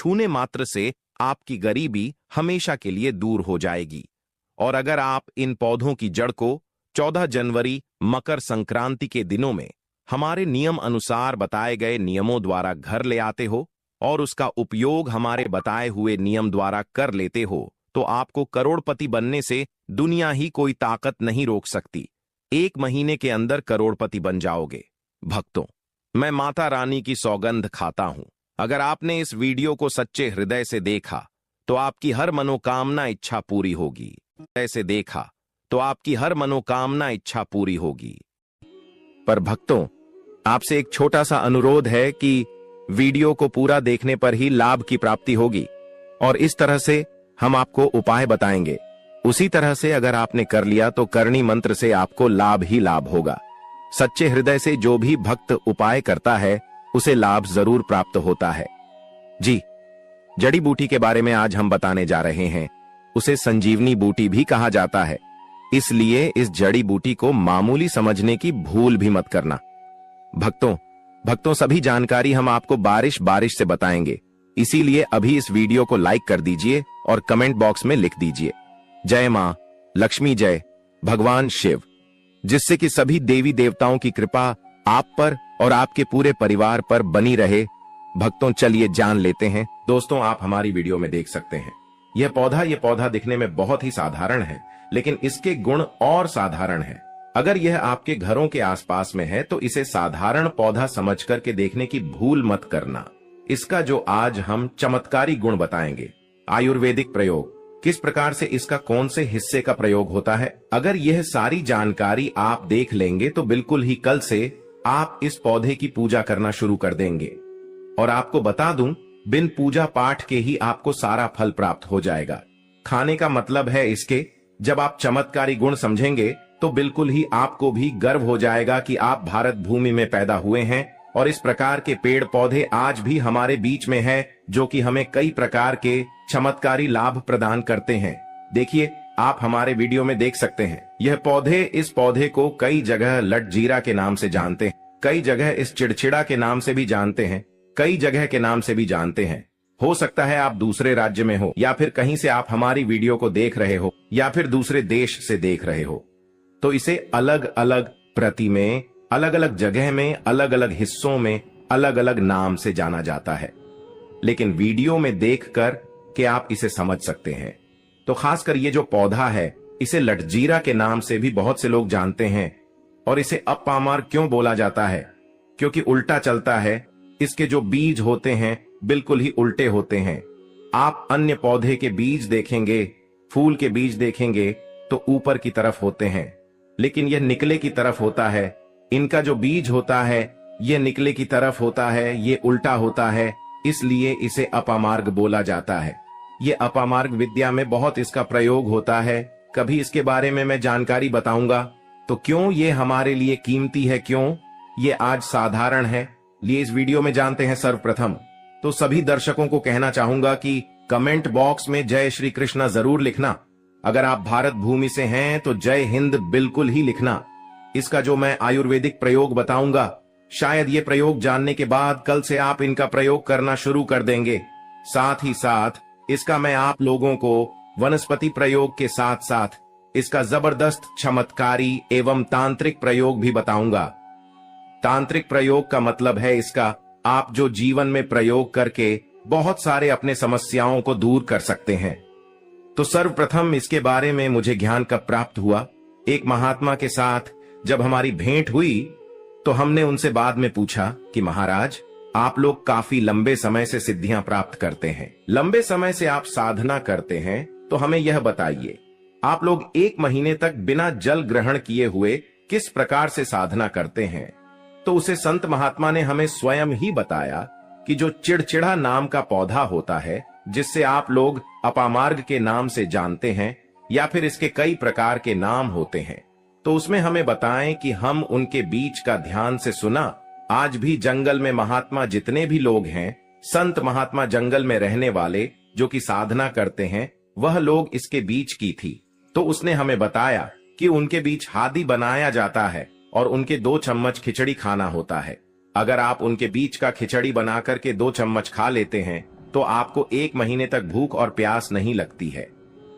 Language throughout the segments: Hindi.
छूने मात्र से आपकी गरीबी हमेशा के लिए दूर हो जाएगी। और अगर आप इन पौधों की जड़ को 14 जनवरी मकर संक्रांति के दिनों में हमारे नियम अनुसार बताए गए नियमों द्वारा घर ले आते हो और उसका उपयोग हमारे बताए हुए नियम द्वारा कर लेते हो, तो आपको करोड़पति बनने से दुनिया ही कोई ताकत नहीं रोक सकती। 1 महीने के अंदर करोड़पति बन जाओगे। भक्तों, मैं माता रानी की सौगंध खाता हूं, अगर आपने इस वीडियो को सच्चे हृदय से देखा तो आपकी हर मनोकामना इच्छा पूरी होगी। ऐसे देखा तो आपकी हर मनोकामना इच्छा पूरी होगी। पर भक्तों, आपसे एक छोटा सा अनुरोध है कि वीडियो को पूरा देखने पर ही लाभ की प्राप्ति होगी और इस तरह से हम आपको उपाय बताएंगे। उसी तरह से अगर आपने कर लिया तो करणी मंत्र से आपको लाभ ही लाभ होगा। सच्चे हृदय से जो भी भक्त उपाय करता है उसे लाभ जरूर प्राप्त होता है। जी, जड़ी बूटी के बारे में आज हम बताने जा रहे हैं। उसे संजीवनी बूटी भी कहा जाता है, इसलिए इस जड़ी बूटी को मामूली समझने की भूल भी मत करना। भक्तों सभी जानकारी हम आपको बारिश बारिश से बताएंगे, इसीलिए अभी इस वीडियो को लाइक कर दीजिए और कमेंट बॉक्स में लिख दीजिए जय मां लक्ष्मी, जय भगवान शिव, जिससे कि सभी देवी देवताओं की कृपा आप पर और आपके पूरे परिवार पर बनी रहे। भक्तों, चलिए जान लेते हैं। दोस्तों, आप हमारी वीडियो में देख सकते हैं यह पौधा दिखने में बहुत ही साधारण है, लेकिन इसके गुण और साधारण है। अगर यह आपके घरों के आसपास में है तो इसे साधारण पौधा समझ करके देखने की भूल मत करना। इसका जो आज हम चमत्कारी गुण बताएंगे, आयुर्वेदिक प्रयोग, किस प्रकार से इसका कौन से हिस्से का प्रयोग होता है, अगर यह सारी जानकारी आप देख लेंगे तो बिल्कुल ही कल से आप इस पौधे की पूजा करना शुरू कर देंगे। और आपको बता दूं, बिन पूजा पाठ के ही आपको सारा फल प्राप्त हो जाएगा। खाने का मतलब है इसके, जब आप चमत्कारी गुण समझेंगे तो बिल्कुल ही आपको भी गर्व हो जाएगा कि आप भारत भूमि में पैदा हुए हैं और इस प्रकार के पेड़ पौधे आज भी हमारे बीच में है, जो कि हमें कई प्रकार के चमत्कारी लाभ प्रदान करते हैं। देखिए, आप हमारे वीडियो में देख सकते हैं यह पौधे, इस पौधे को कई जगह लटजीरा के नाम से जानते हैं, कई जगह इस चिड़चिड़ा के नाम से भी जानते हैं, कई जगह के नाम से भी जानते हैं। हो सकता है आप दूसरे राज्य में हो या फिर कहीं से आप हमारी वीडियो को देख रहे हो या फिर दूसरे देश से देख रहे हो, तो इसे अलग अलग प्रति में, अलग अलग जगह में, अलग अलग हिस्सों में अलग अलग नाम से जाना जाता है। लेकिन वीडियो में देखकर के आप इसे समझ सकते हैं। तो खासकर ये जो पौधा है, इसे लटजीरा के नाम से भी बहुत से लोग जानते हैं। और इसे अपामार क्यों बोला जाता है? क्योंकि उल्टा चलता है। इसके जो बीज होते हैं बिल्कुल ही उल्टे होते हैं। आप अन्य पौधे के बीज देखेंगे, फूल के बीज देखेंगे तो ऊपर की तरफ होते हैं, लेकिन यह निकले की तरफ होता है। इनका जो बीज होता है यह निकले की तरफ होता है, ये उल्टा होता है, इसलिए इसे अपामार्ग बोला जाता है। ये अपामार्ग विद्या में बहुत इसका प्रयोग होता है। कभी इसके बारे में मैं जानकारी बताऊंगा। तो क्यों ये हमारे लिए कीमती है, क्यों ये आज साधारण है, लिए इस वीडियो में जानते हैं। सर्वप्रथम तो सभी दर्शकों को कहना चाहूंगा कि कमेंट बॉक्स में जय श्री कृष्णा जरूर लिखना। अगर आप भारत भूमि से हैं तो जय हिंद बिल्कुल ही लिखना। इसका जो मैं आयुर्वेदिक प्रयोग बताऊंगा, शायद ये प्रयोग जानने के बाद कल से आप इनका प्रयोग करना शुरू कर देंगे। साथ ही साथ इसका मैं आप लोगों को वनस्पति प्रयोग के साथ साथ इसका जबरदस्त चमत्कारी एवं तांत्रिक प्रयोग भी बताऊंगा। तांत्रिक प्रयोग का मतलब है इसका आप जो जीवन में प्रयोग करके बहुत सारे अपने समस्याओं को दूर कर सकते हैं। तो सर्वप्रथम इसके बारे में मुझे ज्ञान कब प्राप्त हुआ, एक महात्मा के साथ जब हमारी भेंट हुई तो हमने उनसे बाद में पूछा कि महाराज, आप लोग काफी लंबे समय से सिद्धियां प्राप्त करते हैं, लंबे समय से आप साधना करते हैं, तो हमें यह बताइए, आप लोग 1 महीने तक बिना जल ग्रहण किए हुए किस प्रकार से साधना करते हैं? तो उसे संत महात्मा ने हमें स्वयं ही बताया कि जो चिड़चिड़ा नाम का पौधा होता है, जिससे आप लोग अपामार्ग के नाम से जानते हैं या फिर इसके कई प्रकार के नाम होते हैं, तो उसमें हमें बताएं कि हम उनके बीच का ध्यान से सुना। आज भी जंगल में महात्मा जितने भी लोग हैं, संत महात्मा जंगल में रहने वाले जो कि साधना करते हैं, वह लोग इसके बीच की थी। तो उसने हमें बताया कि उनके बीच हादी बनाया जाता है और उनके 2 चम्मच खिचड़ी खाना होता है। अगर आप उनके बीच का खिचड़ी बना करके 2 चम्मच खा लेते हैं तो आपको 1 महीने तक भूख और प्यास नहीं लगती है।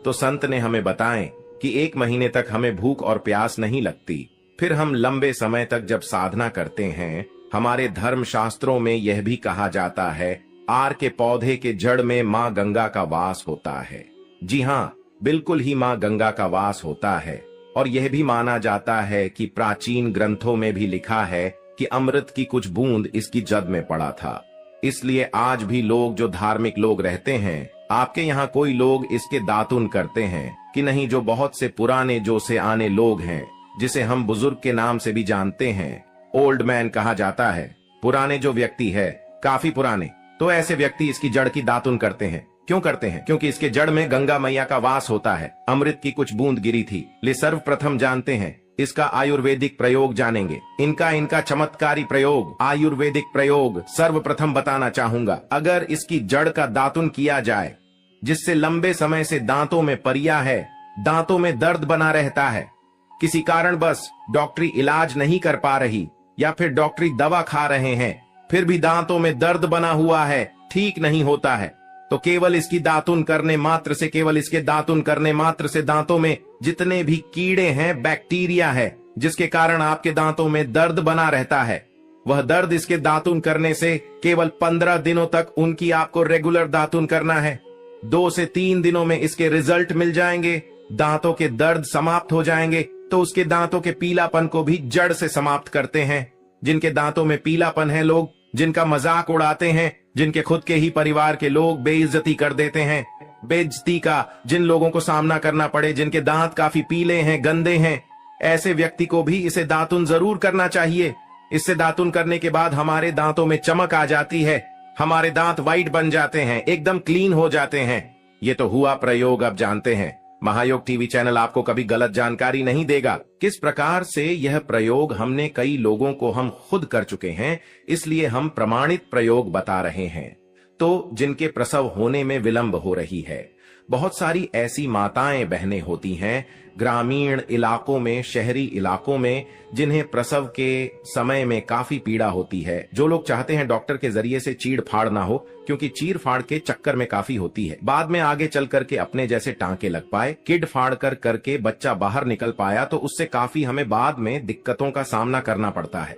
तो संत ने हमें बताएं कि 1 महीने तक हमें भूख और प्यास नहीं लगती। फिर हम लंबे समय तक जब साधना करते हैं, हमारे धर्म शास्त्रों में यह भी कहा जाता है, आर के पौधे के जड़ में माँ गंगा का वास होता है। जी हाँ, बिल्कुल ही माँ गंगा का वास होता है। और यह भी माना जाता है कि प्राचीन ग्रंथों में भी लिखा है कि अमृत की कुछ बूंद इसकी जद में पड़ा था। इसलिए आज भी लोग जो धार्मिक लोग रहते हैं, आपके यहाँ कोई लोग इसके दातुन करते हैं कि नहीं? जो बहुत से पुराने जो से आने लोग हैं, जिसे हम बुजुर्ग के नाम से भी जानते हैं, ओल्ड मैन कहा जाता है, पुराने जो व्यक्ति है, काफी पुराने, तो ऐसे व्यक्ति इसकी जड़ की दातुन करते हैं। क्यों करते हैं? क्योंकि इसके जड़ में गंगा मैया का वास होता है। अमृत की कुछ बूंद गिरी थी। ले सर्वप्रथम जानते हैं इसका आयुर्वेदिक प्रयोग जानेंगे। इनका चमत्कारी प्रयोग, आयुर्वेदिक प्रयोग सर्वप्रथम बताना चाहूंगा। अगर इसकी जड़ का दातुन किया जाए, जिससे लंबे समय से दांतों में परिया है, दांतों में दर्द बना रहता है, किसी कारण बस डॉक्टरी इलाज नहीं कर पा रही, या फिर डॉक्टरी दवा खा रहे हैं, फिर भी दांतों में दर्द बना हुआ है, ठीक नहीं होता है, तो केवल इसकी दातुन करने मात्र से, केवल इसके दातुन करने मात्र से दांतों में जितने भी कीड़े हैं, बैक्टीरिया है, जिसके कारण आपके दांतों में दर्द बना रहता है, वह दर्द इसके दातुन करने से केवल 15 दिनों तक उनकी आपको रेगुलर दातुन करना है। 2 से 3 दिनों में इसके रिजल्ट मिल जाएंगे, दांतों के दर्द समाप्त हो जाएंगे। तो उसके दांतों के पीलापन को भी जड़ से समाप्त करते हैं। जिनके दांतों में पीलापन है, लोग जिनका मजाक उड़ाते हैं, जिनके खुद के ही परिवार के लोग बेइज्जती कर देते हैं, बेइज्जती का जिन लोगों को सामना करना पड़े, जिनके दांत काफी पीले हैं, गंदे हैं, ऐसे व्यक्ति को भी इसे दातुन जरूर करना चाहिए। इससे दातुन करने के बाद हमारे दांतों में चमक आ जाती है, हमारे दांत वाइट बन जाते हैं, एकदम क्लीन हो जाते हैं। ये तो हुआ प्रयोग, अब जानते हैं। महायोग टीवी चैनल आपको कभी गलत जानकारी नहीं देगा। किस प्रकार से यह प्रयोग हमने कई लोगों को हम खुद कर चुके हैं, इसलिए हम प्रमाणित प्रयोग बता रहे हैं। तो जिनके प्रसव होने में विलंब हो रही है, बहुत सारी ऐसी माताएं बहनें होती हैं ग्रामीण इलाकों में, शहरी इलाकों में, जिन्हें प्रसव के समय में काफी पीड़ा होती है। जो लोग चाहते हैं डॉक्टर के जरिए से चीड़ फाड़ ना हो, क्योंकि चीड़ फाड़ के चक्कर में काफी होती है, बाद में आगे चल करके अपने जैसे टांके लग पाए, किड फाड़ करके बच्चा बाहर निकल पाया, तो उससे काफी हमें बाद में दिक्कतों का सामना करना पड़ता है।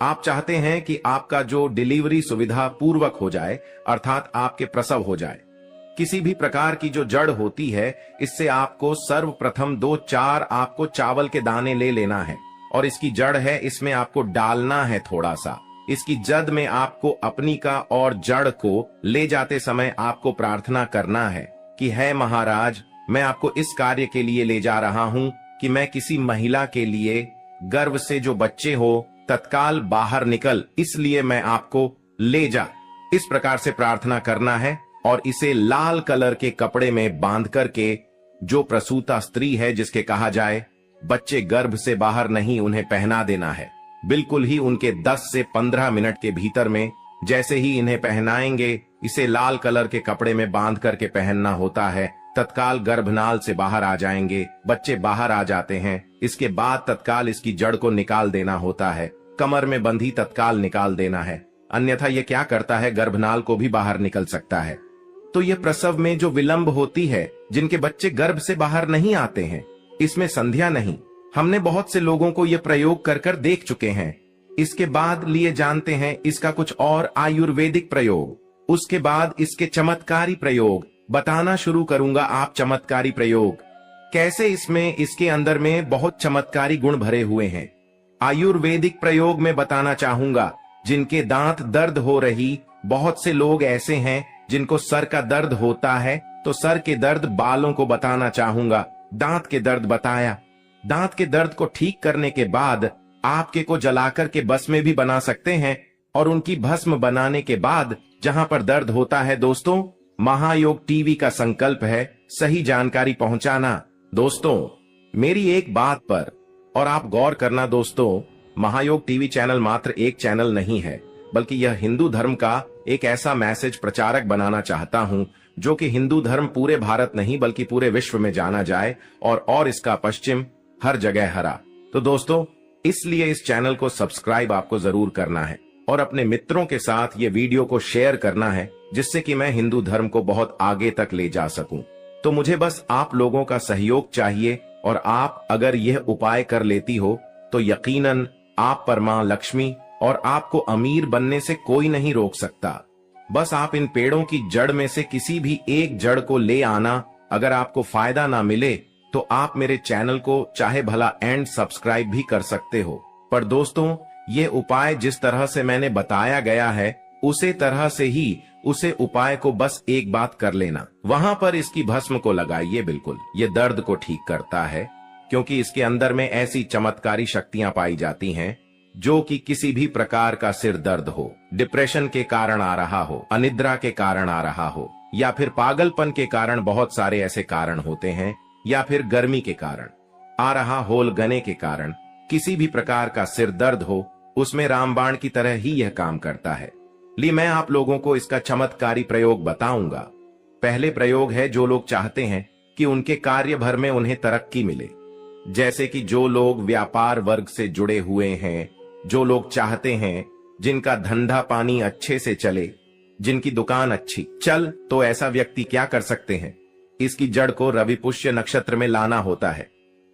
आप चाहते हैं कि आपका जो डिलीवरी सुविधा पूर्वक हो जाए, अर्थात आपके प्रसव हो जाए। किसी भी प्रकार की जो जड़ होती है, इससे आपको सर्वप्रथम 2-4 आपको चावल के दाने ले लेना है, और इसकी जड़ है, इसमें आपको डालना है थोड़ा सा। इसकी जद में आपको अपनी का और जड़ को ले जाते समय आपको प्रार्थना करना है कि है महाराज, मैं आपको इस कार्य के लिए ले जा रहा हूं कि मैं किसी महिला के लिए गर्भ से जो बच्चे हो तत्काल बाहर निकल, इसलिए मैं आपको ले जा। इस प्रकार से प्रार्थना करना है, और इसे लाल कलर के कपड़े में बांध करके, जो प्रसूता स्त्री है, जिसके कहा जाए बच्चे गर्भ से बाहर नहीं, उन्हें पहना देना है। बिल्कुल ही उनके 10 से 15 मिनट के भीतर में जैसे ही इन्हें पहनाएंगे, इसे लाल कलर के कपड़े में बांध करके पहनना होता है, तत्काल गर्भनाल से बाहर आ जाएंगे, बच्चे बाहर आ जाते हैं। इसके बाद तत्काल इसकी जड़ को निकाल देना होता है, कमर में बंधी तत्काल निकाल देना है, अन्यथा ये क्या करता है, गर्भनाल को भी बाहर निकल सकता है। तो ये प्रसव में जो विलंब होती है, जिनके बच्चे गर्भ से बाहर नहीं आते हैं, इसमें संध्या नहीं। हमने बहुत से लोगों को ये प्रयोग कर कर देख चुके हैं। इसके बाद लिए जानते हैं इसका कुछ और आयुर्वेदिक प्रयोग, उसके बाद इसके चमत्कारी प्रयोग बताना शुरू करूंगा। आप चमत्कारी प्रयोग कैसे, इसमें इसके अंदर में बहुत चमत्कारी गुण भरे हुए हैं। आयुर्वेदिक प्रयोग में बताना चाहूंगा, जिनके दांत दर्द हो रही, बहुत से लोग ऐसे हैं जिनको सर का दर्द होता है, तो सर के दर्द, बालों को बताना चाहूंगा। दांत के दर्द बताया, दांत के दर्द को ठीक करने के बाद आपके को जलाकर के भस्म भी बना सकते हैं, और उनकी भस्म बनाने के बाद जहां पर दर्द होता है, दोस्तों, महायोग टीवी का संकल्प है सही जानकारी पहुंचाना। दोस्तों, मेरी एक बात पर और आप गौर करना दोस्तों, महायोग टीवी चैनल मात्र एक चैनल नहीं है, बल्कि यह हिंदू धर्म का एक ऐसा मैसेज प्रचारक बनाना चाहता हूं, जो कि हिंदू धर्म पूरे भारत नहीं बल्कि पूरे विश्व में जाना जाए, और इसका पश्चिम हर जगह हरा। तो दोस्तों, इसलिए इस चैनल को सब्सक्राइब आपको जरूर करना है। और अपने मित्रों के साथ ये वीडियो को शेयर करना है, जिससे कि मैं हिंदू धर्म को बहुत आगे तक ले जा सकूं। तो मुझे बस आप लोगों का सहयोग चाहिए, और आप अगर यह उपाय कर लेती हो तो यकीनन आप पर मां लक्ष्मी और आपको अमीर बनने से कोई नहीं रोक सकता। बस आप इन पेड़ों की जड़ में से किसी भी एक जड़ को ले आना। अगर आपको फायदा ना मिले तो आप मेरे चैनल को चाहे भला एंड सब्सक्राइब भी कर सकते हो। पर दोस्तों, ये उपाय जिस तरह से मैंने बताया गया है उसे तरह से ही उसे उपाय को बस एक बात कर लेना। वहां पर इसकी भस्म को लगाइए। बिल्कुल ये दर्द को ठीक करता है, क्योंकि इसके अंदर में ऐसी चमत्कारी शक्तियां पाई जाती हैं जो कि किसी भी प्रकार का सिर दर्द हो, डिप्रेशन के कारण आ रहा हो, अनिद्रा के कारण आ रहा हो, या फिर पागलपन के कारण, बहुत सारे ऐसे कारण होते हैं, या फिर गर्मी के कारण आ रहा होल गने के कारण किसी भी प्रकार का सिर दर्द हो, उसमें रामबाण की तरह ही यह काम करता है। मैं आप लोगों को इसका चमत्कारी प्रयोग बताऊंगा। पहले प्रयोग है, जो लोग चाहते हैं कि उनके कार्य भर में उन्हें तरक्की मिले, जैसे कि जो लोग व्यापार वर्ग से जुड़े हुए हैं, जो लोग चाहते हैं जिनका धंधा पानी अच्छे से चले, जिनकी दुकान अच्छी चल, तो ऐसा व्यक्ति क्या कर सकते हैं? इसकी जड़ को रवि पुष्य नक्षत्र में लाना होता है,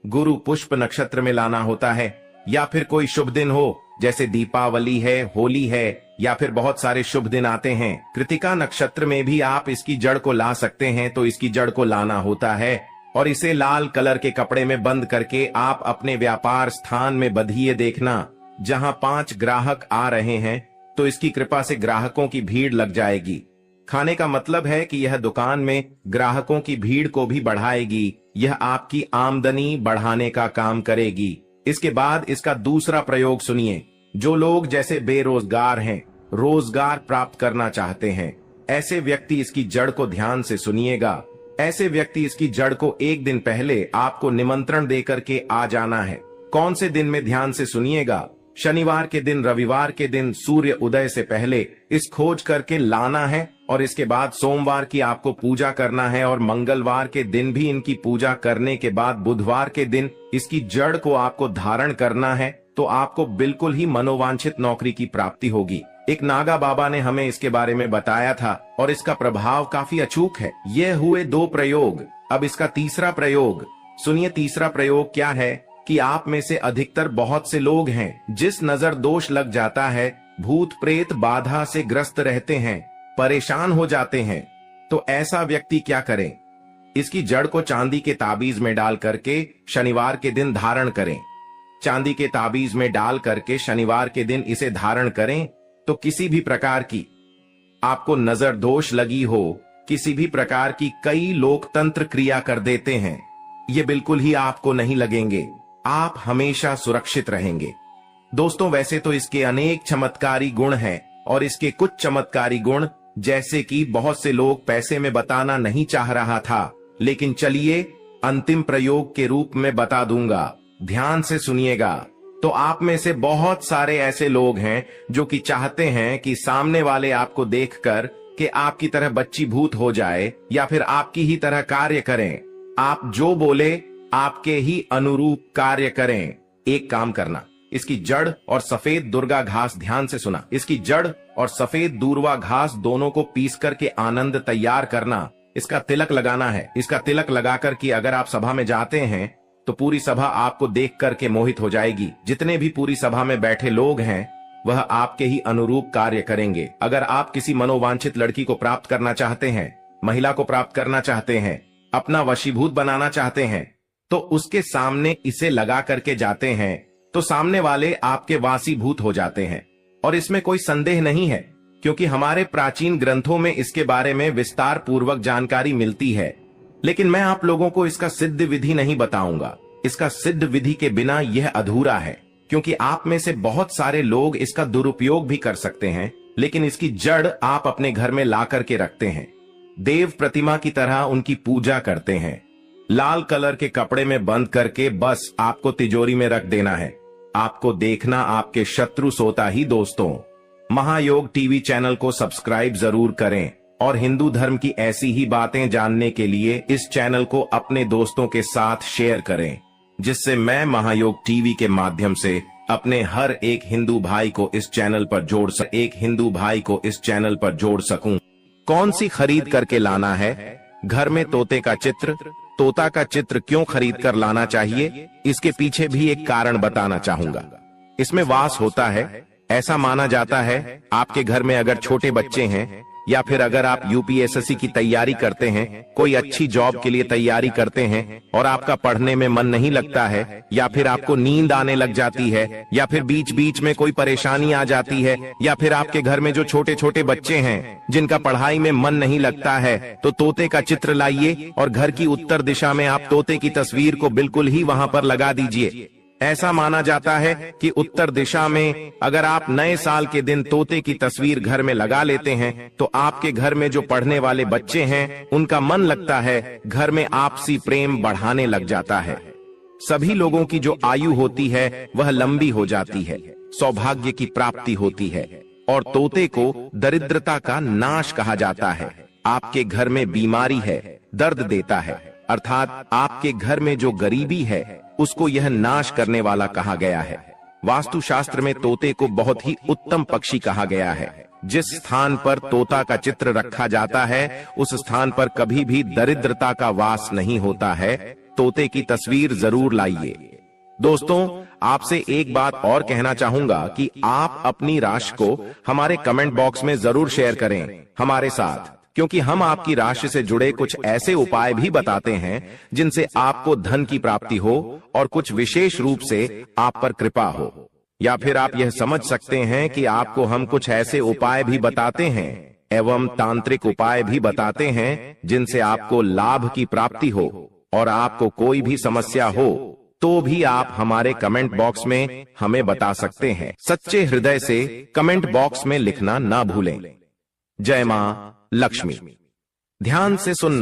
गुरु पुष्प नक्षत्र में लाना होता है, या फिर कोई शुभ दिन हो, जैसे दीपावली है, होली है, या फिर बहुत सारे शुभ दिन आते हैं। कृतिका नक्षत्र में भी आप इसकी जड़ को ला सकते हैं। तो इसकी जड़ को लाना होता है और इसे लाल कलर के कपड़े में बंद करके आप अपने व्यापार स्थान में बंधिए। देखना, जहां 5 ग्राहक आ रहे हैं तो इसकी कृपा से ग्राहकों की भीड़ लग जाएगी। खाने का मतलब है कि यह दुकान में ग्राहकों की भीड़ को भी बढ़ाएगी। यह आपकी आमदनी बढ़ाने का काम करेगी। इसके बाद इसका दूसरा प्रयोग सुनिए। जो लोग जैसे बेरोजगार हैं, रोजगार प्राप्त करना चाहते हैं, ऐसे व्यक्ति इसकी जड़ को ध्यान से सुनिएगा। ऐसे व्यक्ति इसकी जड़ को एक दिन पहले आपको निमंत्रण देकर के आ जाना है। कौन से दिन में? ध्यान से सुनिएगा। शनिवार के दिन, रविवार के दिन सूर्य उदय से पहले इस खोज करके लाना है, और इसके बाद सोमवार की आपको पूजा करना है, और मंगलवार के दिन भी इनकी पूजा करने के बाद बुधवार के दिन इसकी जड़ को आपको धारण करना है। तो आपको बिल्कुल ही मनोवांछित नौकरी की प्राप्ति होगी। एक नागा बाबा ने हमें इसके बारे में बताया था और इसका प्रभाव काफी अचूक है। ये हुए 2 प्रयोग। अब इसका तीसरा प्रयोग सुनिए। तीसरा प्रयोग क्या है कि आप में से अधिकतर बहुत से लोग हैं जिस नजर दोष लग जाता है, भूत प्रेत बाधा से ग्रस्त रहते हैं, परेशान हो जाते हैं। तो ऐसा व्यक्ति क्या करे? इसकी जड़ को चांदी के ताबीज में डाल करके शनिवार के दिन धारण करें। चांदी के ताबीज में डाल करके शनिवार के दिन इसे धारण करें। तो किसी भी प्रकार की आपको नजर दोष लगी हो, किसी भी प्रकार की, कई लोकतंत्र क्रिया कर देते हैं, ये बिल्कुल ही आपको नहीं लगेंगे। आप हमेशा सुरक्षित रहेंगे। दोस्तों, वैसे तो इसके अनेक चमत्कारी गुण हैं, और इसके कुछ चमत्कारी गुण जैसे कि बहुत से लोग पैसे में बताना नहीं चाह रहा था, लेकिन चलिए अंतिम प्रयोग के रूप में बता दूंगा। ध्यान से सुनिएगा। तो आप में से बहुत सारे ऐसे लोग हैं जो कि चाहते हैं कि सामने वाले आपको देखकर कि आपकी तरह बच्ची भूत हो जाए, या फिर आपकी ही तरह कार्य करें। आप जो बोले आपके ही अनुरूप कार्य करें। एक काम करना, इसकी जड़ और सफेद दुर्गा घास, ध्यान से सुना, इसकी जड़ और सफेद दूर्वा घास दोनों को पीस करके आनंद तैयार करना। इसका तिलक लगाना है। इसका तिलक लगाकर कि अगर आप सभा में जाते हैं तो पूरी सभा आपको देख करके मोहित हो जाएगी। जितने भी पूरी सभा में बैठे लोग हैं वह आपके ही अनुरूप कार्य करेंगे। अगर आप किसी मनोवांछित लड़की को प्राप्त करना चाहते हैं, महिला को प्राप्त करना चाहते हैं, अपना वशीभूत बनाना चाहते हैं, तो उसके सामने इसे लगा करके जाते हैं तो सामने वाले आपके वासीभूत हो जाते हैं। और इसमें कोई संदेह नहीं है, क्योंकि हमारे प्राचीन ग्रंथों में इसके बारे में विस्तार पूर्वक जानकारी मिलती है। लेकिन मैं आप लोगों को इसका सिद्ध विधि नहीं बताऊंगा। इसका सिद्ध विधि के बिना यह अधूरा है, क्योंकि आप में से बहुत सारे लोग इसका दुरुपयोग भी कर सकते हैं, लेकिन इसकी जड़ आप अपने घर में ला करके रखते हैं। देव प्रतिमा की तरह उनकी पूजा करते हैं। लाल कलर के कपड़े में बंद करके बस आपको तिजोरी में रख देना है। आपको देखना आपके शत्रु सोता ही। दोस्तों, महायोग टीवी चैनल को सब्सक्राइब जरूर करें, और हिंदू धर्म की ऐसी ही बातें जानने के लिए इस चैनल को अपने दोस्तों के साथ शेयर करें, जिससे मैं महायोग टीवी के माध्यम से अपने हर एक हिंदू भाई को इस चैनल पर जोड़ सकूं। कौन सी खरीद करके लाना है? घर में तोते का चित्र। तोता का चित्र क्यों खरीद कर लाना चाहिए, इसके पीछे भी एक कारण बताना चाहूंगा। इसमें वास होता है। ऐसा माना जाता है आपके घर में अगर छोटे बच्चे हैं, या फिर अगर आप यूपीएससी की तैयारी करते हैं, कोई अच्छी जॉब के लिए तैयारी करते हैं और आपका पढ़ने में मन नहीं लगता है, या फिर आपको नींद आने लग जाती है, या फिर बीच बीच में कोई परेशानी आ जाती है, या फिर आपके घर में जो छोटे छोटे बच्चे हैं जिनका पढ़ाई में मन नहीं लगता है, तो तोते का चित्र लाइए और घर की उत्तर दिशा में आप तोते की तस्वीर को बिल्कुल ही वहां पर लगा दीजिए। ऐसा माना जाता है कि उत्तर दिशा में अगर आप नए साल के दिन तोते की तस्वीर घर में लगा लेते हैं तो आपके घर में जो पढ़ने वाले बच्चे हैं उनका मन लगता है, घर में आपसी प्रेम बढ़ाने लग जाता है। सभी लोगों की जो आयु होती है वह लंबी हो जाती है, सौभाग्य की प्राप्ति होती है, और तोते को दरिद्रता का नाश कहा जाता है। आपके घर में बीमारी है, दर्द देता है, अर्थात आपके घर में जो गरीबी है उसको यह नाश करने वाला कहा गया है। वास्तुशास्त्र में तोते को बहुत ही उत्तम पक्षी कहा गया है। जिस स्थान पर तोता का चित्र रखा जाता है उस स्थान पर कभी भी दरिद्रता का वास नहीं होता है। तोते की तस्वीर जरूर लाइए। दोस्तों, आपसे एक बात और कहना चाहूंगा कि आप अपनी राशि को हमारे कमेंट बॉक्स में जरूर शेयर करें हमारे साथ, क्योंकि हम आपकी राशि से जुड़े कुछ ऐसे उपाय भी बताते हैं जिनसे आपको धन की प्राप्ति हो और कुछ विशेष रूप से आप पर कृपा हो। या फिर आप यह समझ सकते हैं कि आपको हम कुछ ऐसे उपाय भी बताते हैं एवं तांत्रिक उपाय भी बताते हैं जिनसे आपको लाभ की प्राप्ति हो और आपको कोई भी समस्या हो तो भी आप हमारे कमेंट बॉक्स में हमें बता सकते हैं। सच्चे हृदय से कमेंट बॉक्स में लिखना ना भूलें। जय मां लक्ष्मी। ध्यान से सुनना।